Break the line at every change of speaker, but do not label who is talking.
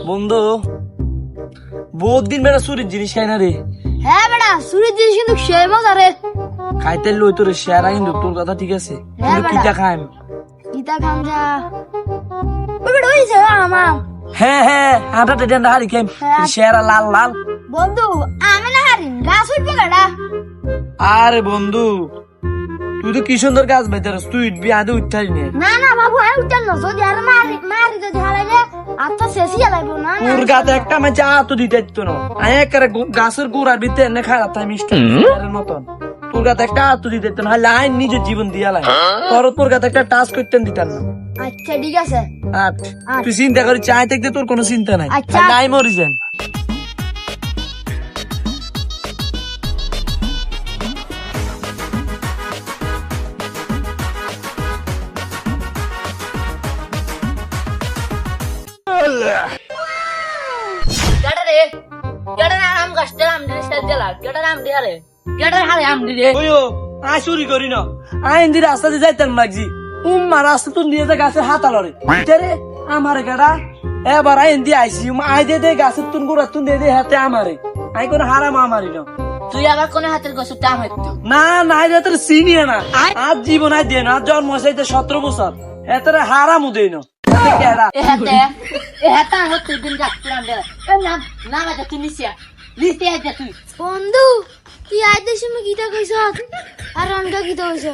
বন্ধু বহুত দিন বেড়া চুরির জিনিস খাই না রে।
হ্যাঁ বেটা চুরির জিনিস কিন্তু সেই মজা রে।
খাইতে লই তোর শেয়ারা কিন্তু তোর কথা ঠিক আছে, কিন্তু
বেটা।
কিটা খাইম?
গীতা গাঞ্জা ওই বেটা হইছে আমার
হ্যাঁ হ্যাঁ হাঁটা টেন্ডা হারি খাইম,
হ্যাঁ।
শেয়ারা লাল লাল।
বন্ধু আমি না হারিম গাছ উঠবে বেটা।
আরে বন্ধু তুই তো কি সুন্দর গাছ বাইতে তুই উঠবি, আদে উঠতাই নে।
না না বাবু আমি উঠতাম না, যদি আর মারি মারি যদি হারাইলে আত্মা শেষই লাগবো না। না।
তোর গাতে একটা মাঝে আতো দিতে ইতো না, আমি একেবারে গাছের গোড়ার ভিতরে এনে খারাপ তাই মিষ্টি মতন। তোর গাতে একটা আতো দিতে ইতো না, হলে আইন নিজের জীবন দিয়া লাগে। তোর গাতে একটা টাচ করতেন দিতাম না।
আচ্ছা ঠিক আছে।
আর তুই চিন্তা করি চাই থাকতে তোর কোনো চিন্তা নাই,
আচ্ছা।
নাই মরি যান।
কেডা রে কেডা না আম গাছটা আম দিলে সাজ দিলা কেডা আম দিয়া রে কেডা হারে আম দিলে
ওইও আই চুরি করি না, আইন দি রাস্তা দিয়ে যাইতাম লাগছি উম্মা রাস্তা তুই নিয়ে যা গাছের হাতা লড়ে রে আমারে গাড়া। এবার আইন দিয়ে আইসি আই দে দে গাছের তুন গোড়া তুন দে দে হাতে আমারে, আই কোনো হারাম আমারি না।
তুই আবার কোন হাতের গোছ টাম হইতো
না না আই তোর চিনিয়ে না, আজ জীবন আই দিয়ে না, আজ জন্ম হয়েছে 17 বছর, এত হারামও দেই না।
এ হাতে হতে দিন গাছটা আম দিলা এ না না না তুই নিছিয়া লিতে আইতা তুই
বন্ধু তুই আইতে সময় গীতা কইছ আর অনকা গীতা কইছ।